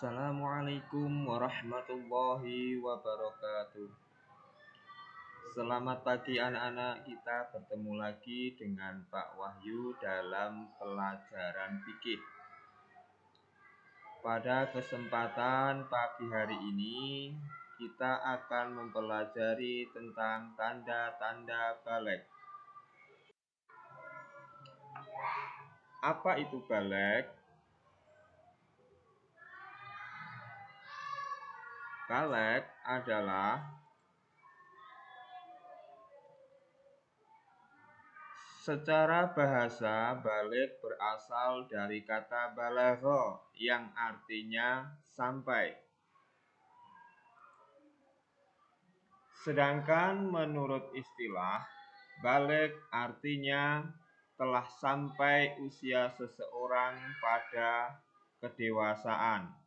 Assalamualaikum warahmatullahi wabarakatuh. Selamat pagi anak-anak, kita bertemu lagi dengan Pak Wahyu dalam pelajaran fikih. Pada kesempatan pagi hari ini, kita akan mempelajari tentang tanda-tanda balik. Apa itu balik? Balik adalah secara bahasa, balik berasal dari kata balagha yang artinya sampai. Sedangkan menurut istilah, balik artinya telah sampai usia seseorang pada kedewasaan.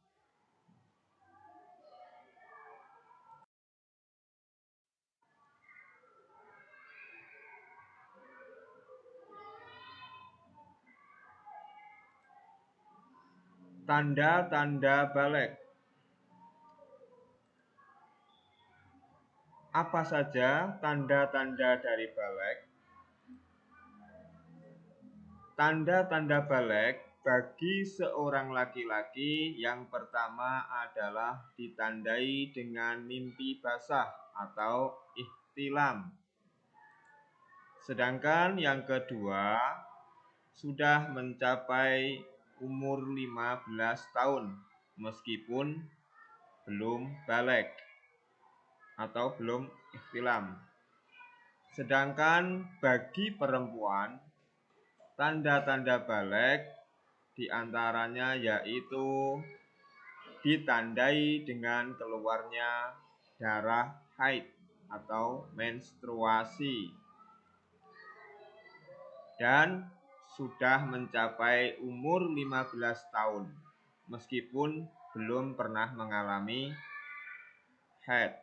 Tanda-tanda balik. Apa saja tanda-tanda dari balik? Tanda-tanda balik bagi seorang laki-laki yang pertama adalah ditandai dengan mimpi basah atau ihtilam. Sedangkan yang kedua sudah mencapai umur 15 tahun meskipun belum balik atau belum ihtilam. Sedangkan bagi perempuan, tanda-tanda balik diantaranya yaitu ditandai dengan keluarnya darah haid atau menstruasi dan sudah mencapai umur 15 tahun meskipun belum pernah mengalami haid.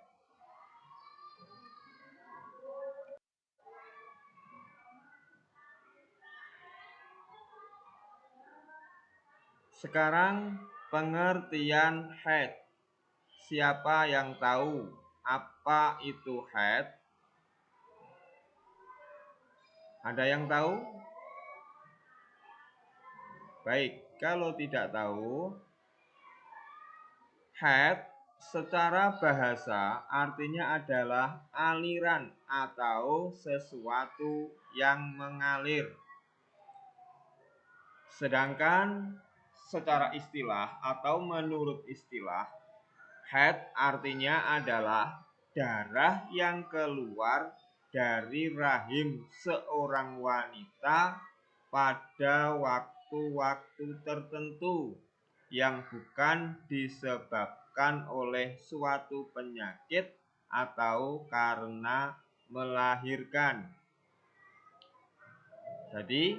Sekarang pengertian haid. Siapa yang tahu apa itu haid? Ada yang tahu? Baik, kalau tidak tahu, haid secara bahasa artinya adalah aliran atau sesuatu yang mengalir. Sedangkan secara istilah atau menurut istilah, haid artinya adalah darah yang keluar dari rahim seorang wanita pada waktu-waktu tertentu yang bukan disebabkan oleh suatu penyakit atau karena melahirkan. Jadi,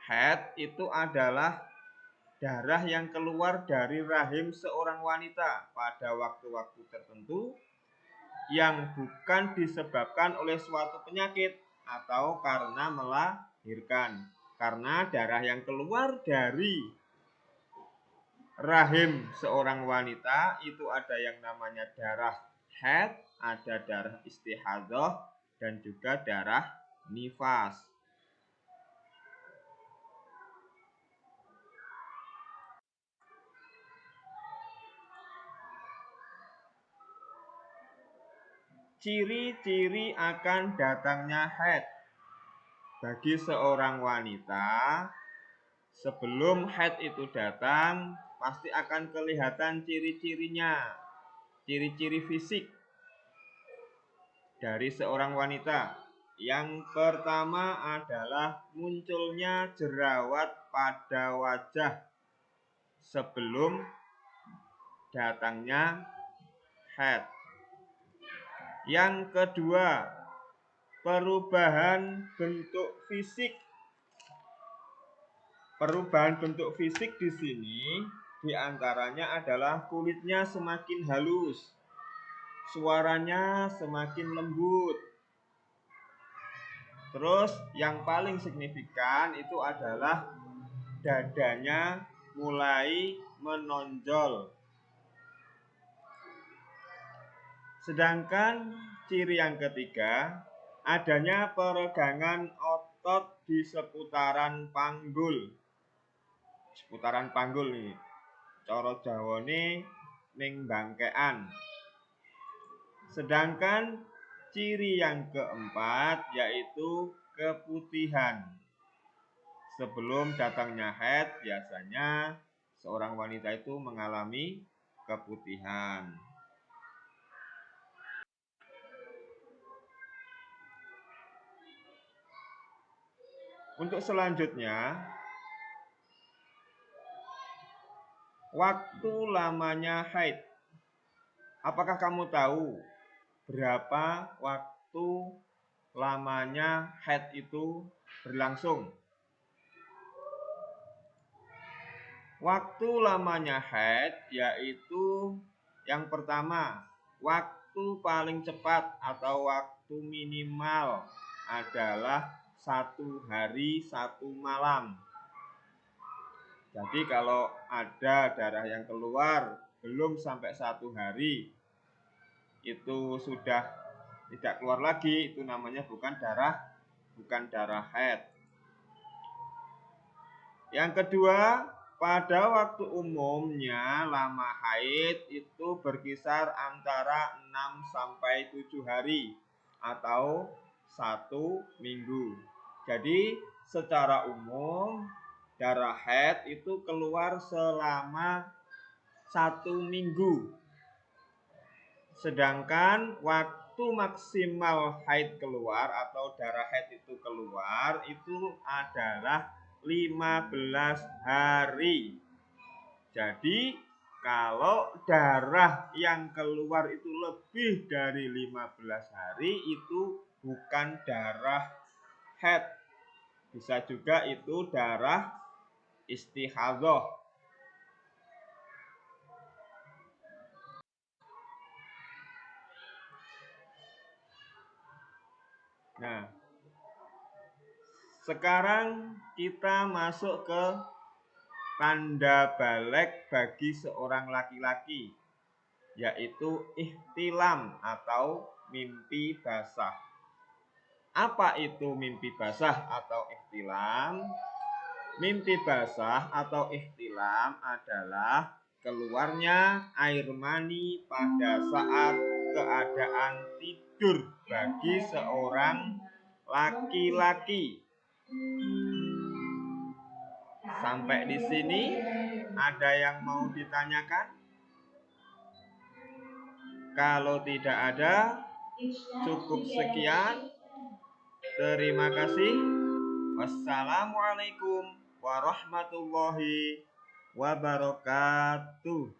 haid itu adalah darah yang keluar dari rahim seorang wanita pada waktu-waktu tertentu yang bukan disebabkan oleh suatu penyakit atau karena melahirkan. Karena darah yang keluar dari rahim seorang wanita itu ada yang namanya darah haid, ada darah istihadhah, dan juga darah nifas. Ciri-ciri akan datangnya haid bagi seorang wanita, sebelum haid itu datang pasti akan kelihatan ciri-cirinya, ciri-ciri fisik dari seorang wanita. Yang pertama adalah munculnya jerawat pada wajah sebelum datangnya haid. Yang kedua, perubahan bentuk fisik. Perubahan bentuk fisik di sini diantaranya adalah kulitnya semakin halus, suaranya semakin lembut. Terus yang paling signifikan itu adalah dadanya mulai menonjol. Sedangkan ciri yang ketiga, adanya peregangan otot di seputaran panggul. Seputaran panggul nih, cara Jawane ning bangkean. Sedangkan ciri yang keempat yaitu keputihan. Sebelum datangnya haid, biasanya seorang wanita itu mengalami keputihan. Untuk selanjutnya, waktu lamanya haid. Apakah kamu tahu berapa waktu lamanya haid itu berlangsung? Waktu lamanya haid yaitu yang pertama, waktu paling cepat atau waktu minimal adalah 1 hari 1 malam. Jadi kalau ada darah yang keluar belum sampai 1 hari, itu sudah tidak keluar lagi, itu namanya bukan darah haid. Yang kedua, pada waktu umumnya lama haid itu berkisar antara 6 sampai 7 hari atau 1 minggu. Jadi secara umum darah haid itu keluar selama 1 minggu. Sedangkan waktu maksimal haid keluar atau darah haid itu keluar itu adalah 15 hari. Jadi kalau darah yang keluar itu lebih dari 15 hari itu bukan darah haid. Bisa juga itu darah istihadhah. Nah, sekarang kita masuk ke tanda balik bagi seorang laki-laki, yaitu ihtilam atau mimpi basah. Apa itu mimpi basah atau ihtilam? Mimpi basah atau ihtilam adalah keluarnya air mani pada saat keadaan tidur bagi seorang laki-laki. Sampai di sini ada yang mau ditanyakan? Kalau tidak ada, cukup sekian. Terima kasih. Wassalamualaikum warahmatullahi wabarakatuh.